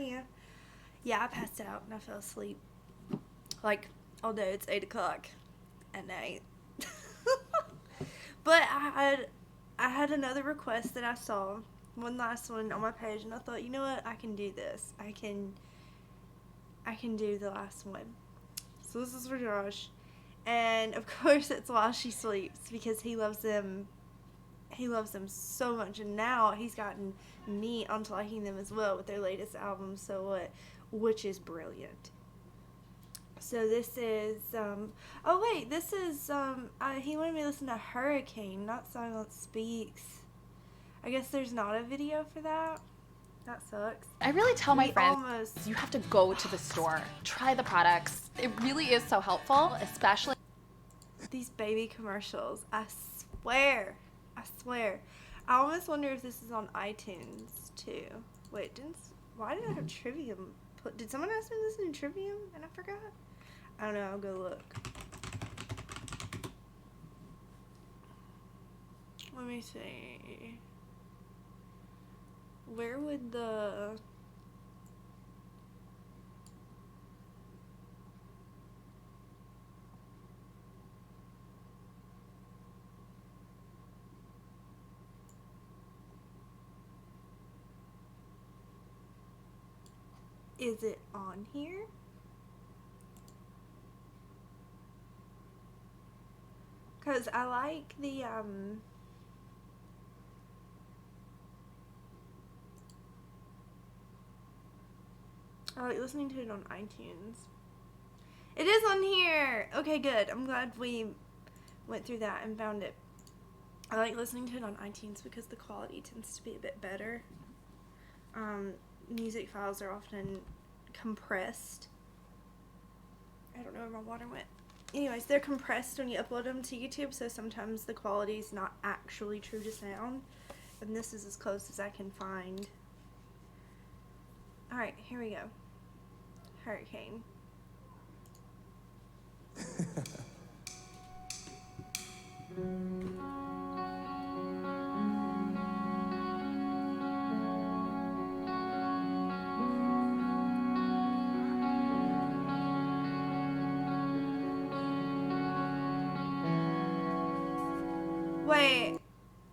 you. Yeah, I passed out and I fell asleep. Like, although it's 8 o'clock at night. But I had another request that I saw, one last one on my page, and I thought, you know what, I can do this. I can do the last one. So this is for Josh. And of course it's while she sleeps, because he loves them so much, and now he's gotten me onto liking them as well with their latest album, So What, which is brilliant. So this is, he wanted me to listen to Hurricane, not Silence Speaks. I guess there's not a video for that. That sucks. I really tell my friends, you have to go to the store, try the products. It really is so helpful, especially these baby commercials. I swear. I almost wonder if this is on iTunes too. Wait, why did I have Trivium? Did someone ask me to listen to Trivium and I forgot? I don't know, I'll go look. Let me see. Where would the... Is it on here? Because I like the, I like listening to it on iTunes. It is on here! Okay, good. I'm glad we went through that and found it. I like listening to it on iTunes because the quality tends to be a bit better. Music files are often compressed. I don't know where my water went. Anyways, they're compressed when you upload them to YouTube, so sometimes the quality is not actually true to sound. And this is as close as I can find. Alright, here we go. Hurricane.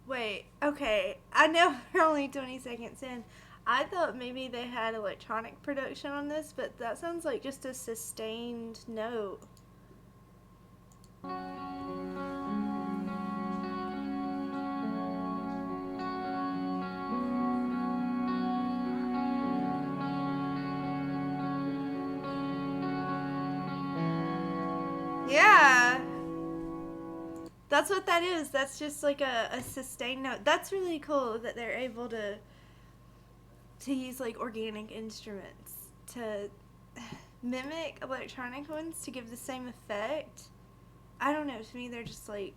Wait, okay. I know we're only 20 seconds in. I thought maybe they had electronic production on this, but that sounds like just a sustained note. Yeah. That's what that is. That's just like a sustained note. That's really cool that they're able to use like organic instruments to mimic electronic ones to give the same effect. I don't know. To me, they're just like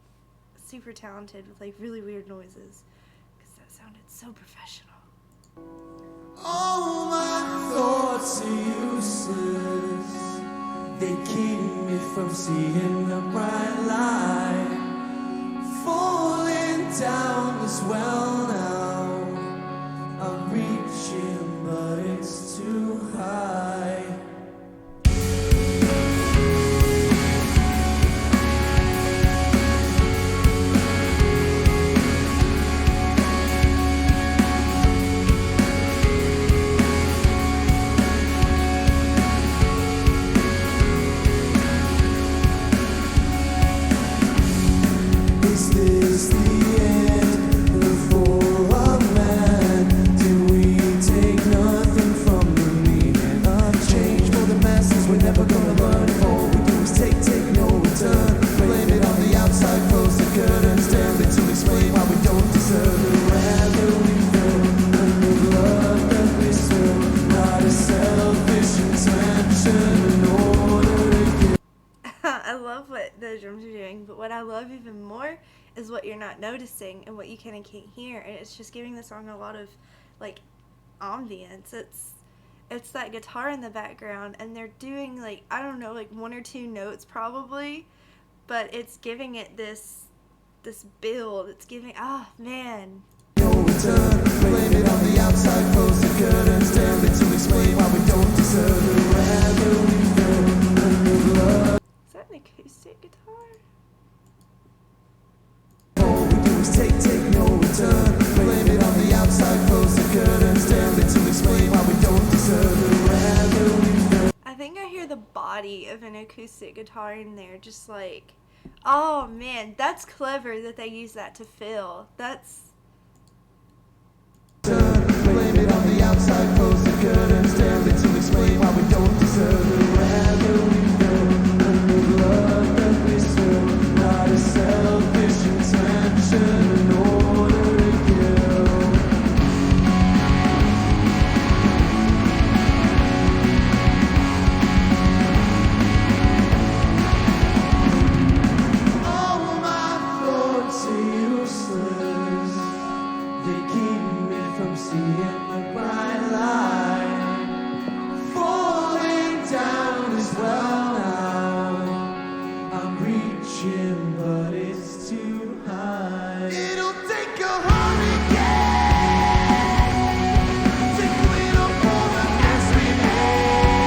super talented with like really weird noises, because that sounded so professional. All my thoughts are useless. They keep me from seeing the bright light. Falling down as well now. I'm reaching, but it's too high. Is this the end before a man? Do we take nothing from the meaning of change? For the masses, we're never gonna learn. If all we do is take no return. Blame it on the outside, close the curtains. Damn it to explain why we don't deserve it. Rather we fill with love that we serve, not a selfish intention in order to get. I love what the drums are doing, but what I love even more is what you're not noticing and what you kind of can't hear, and it's just giving the song a lot of like ambience. It's that guitar in the background, and they're doing like, I don't know, like one or two notes probably, but it's giving it this build. It's giving, man. No return, blame it on the outside, close the curtains, damn it to explain why acoustic guitar in there, just like, oh man, that's clever that they use that to fill. That's Blame it on the outside, close the curtains, tell it to explain why we don't deserve it. Whether we know the love that we serve, not a selfish intention in order to kill. All my thoughts are useless. They keep me from seeing the bright light. Falling down as well now. I'm reaching, but it's too high. It'll take a hurricane to clean up all the mess we made.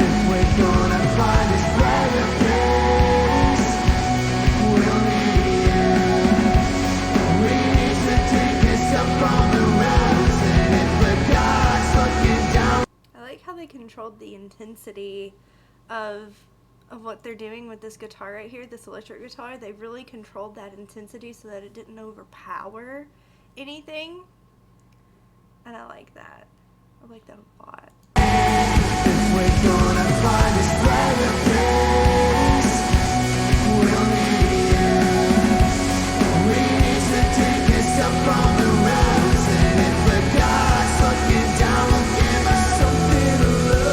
If we're gonna find this better place, we'll need it. We need to take this up on the roads, and if the God's looking down. I like how they controlled the intensity of what they're doing with this guitar right here, this electric guitar. They really controlled that intensity so that it didn't overpower anything. And I like that. I like that a lot. If we're gonna find this better place, we'll need it. We need to take this up on the roads, and if the God's looking down, we'll give us something to lose.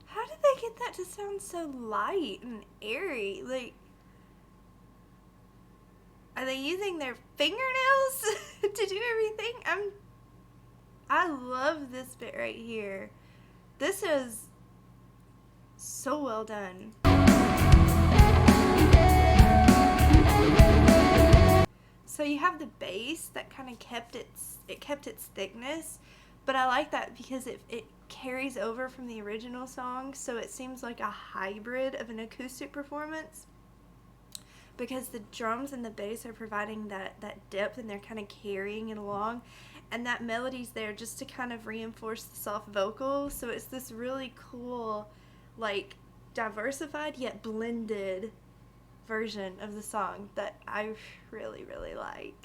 How did they get that to sound so light and airy? Like, are they using their fingernails to do everything? I love this bit right here. This is so well done. So you have the bass that kind of kept its thickness, but I like that because it carries over from the original song, so it seems like a hybrid of an acoustic performance, because the drums and the bass are providing that depth, and they're kind of carrying it along, and that melody's there just to kind of reinforce the soft vocals. So it's this really cool, like, diversified yet blended version of the song that I really, really like.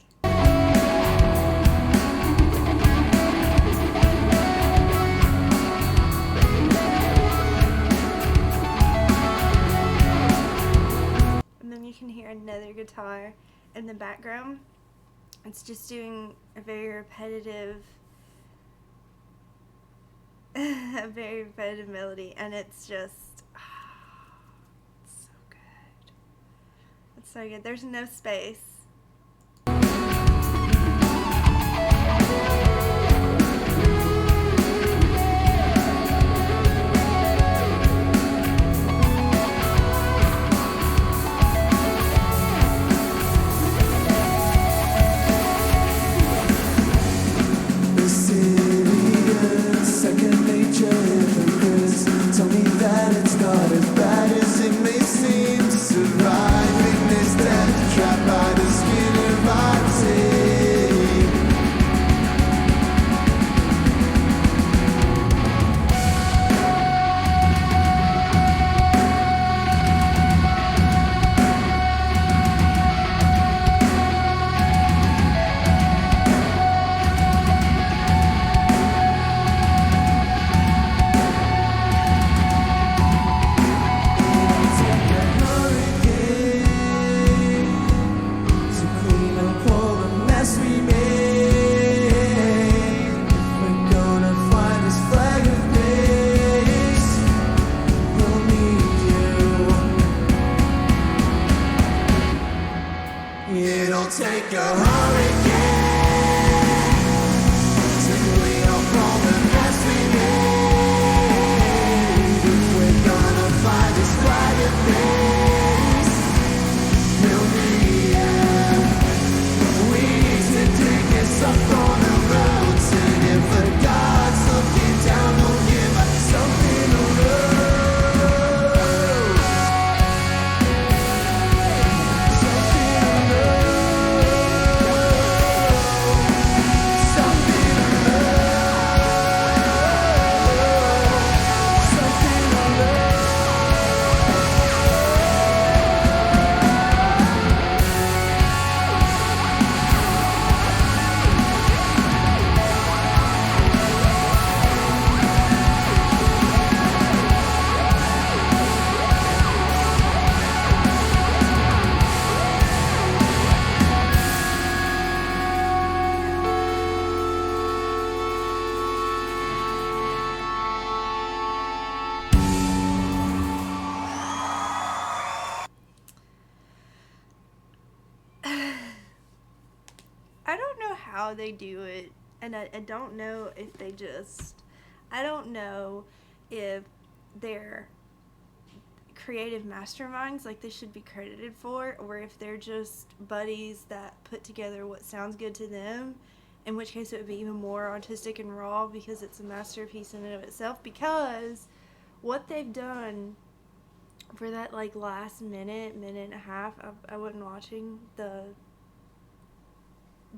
And then you can hear another guitar in the background. It's just doing a very repetitive melody, and it's just it's so good. It's so good. There's no space. The city, second nature hypocrites tell me that it's not as bad as it may seem. Surviving this death trap by the how they do it, and I don't know if they just, I don't know if they're creative masterminds like they should be credited for, or if they're just buddies that put together what sounds good to them, in which case it would be even more artistic and raw because it's a masterpiece in and of itself. Because what they've done for that like last minute and a half, I wasn't watching the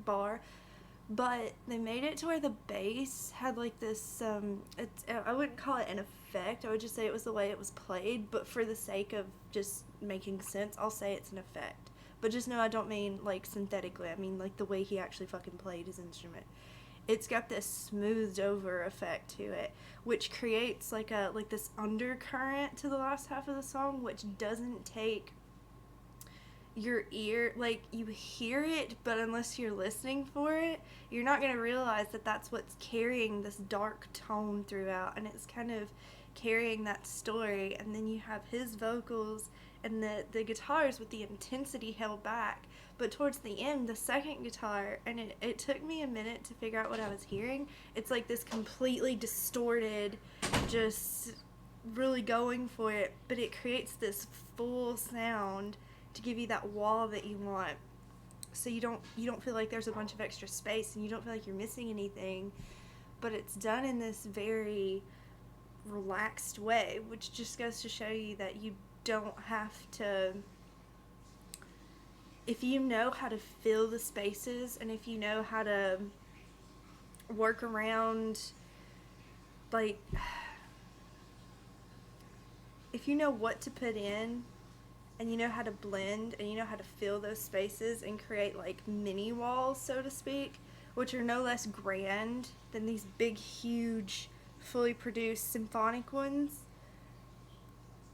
bar, but they made it to where the bass had like this I wouldn't call it an effect, I would just say it was the way it was played, but for the sake of just making sense, I'll say it's an effect. But just know I don't mean like synthetically, I mean like the way he actually fucking played his instrument. It's got this smoothed over effect to it, which creates like this undercurrent to the last half of the song, which doesn't take your ear, like you hear it, but unless you're listening for it, you're not going to realize that that's what's carrying this dark tone throughout, and it's kind of carrying that story. And then you have his vocals and the guitars with the intensity held back, but towards the end, the second guitar, and it took me a minute to figure out what I was hearing. It's like this completely distorted, just really going for it, but it creates this full sound to give you that wall that you want, so you don't feel like there's a bunch of extra space and you don't feel like you're missing anything, but it's done in this very relaxed way, which just goes to show you that you don't have to, if you know how to fill the spaces and if you know how to work around, like, if you know what to put in and you know how to blend and you know how to fill those spaces and create like mini walls, so to speak, which are no less grand than these big, huge, fully produced symphonic ones,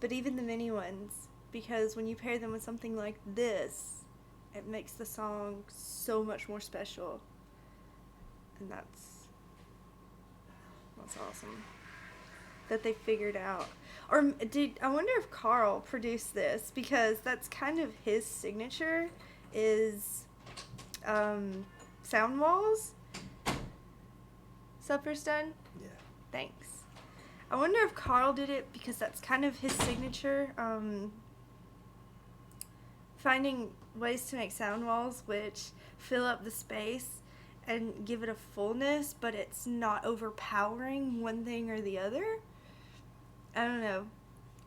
but even the mini ones, because when you pair them with something like this, it makes the song so much more special, and that's awesome that they figured out. Or I wonder if Carl produced this, because that's kind of his signature, is sound walls. Supper's done? Yeah. Thanks. I wonder if Carl did it because that's kind of his signature, finding ways to make sound walls which fill up the space and give it a fullness, but it's not overpowering one thing or the other. I don't know.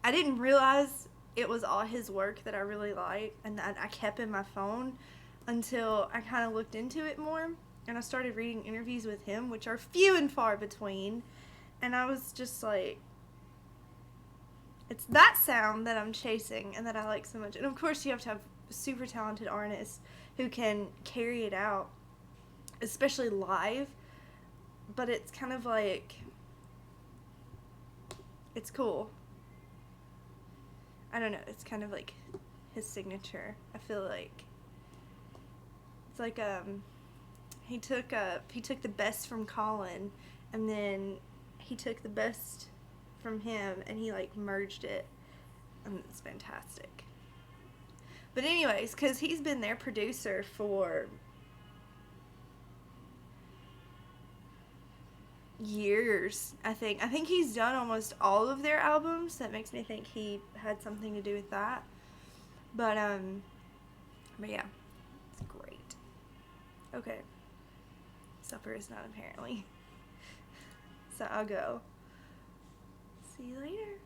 I didn't realize it was all his work that I really like and that I kept in my phone until I kind of looked into it more, and I started reading interviews with him, which are few and far between, and I was just like, it's that sound that I'm chasing and that I like so much. And of course you have to have super talented artists who can carry it out, especially live, but it's kind of like, it's cool. I don't know, it's kind of like his signature. I feel like it's like he took the best from Colin, and then he took the best from him and he like merged it, and it's fantastic. But anyways, because he's been their producer for years, I think he's done almost all of their albums. That makes me think he had something to do with that. But yeah, it's great. Okay, supper is not apparently, so I'll go. See you later.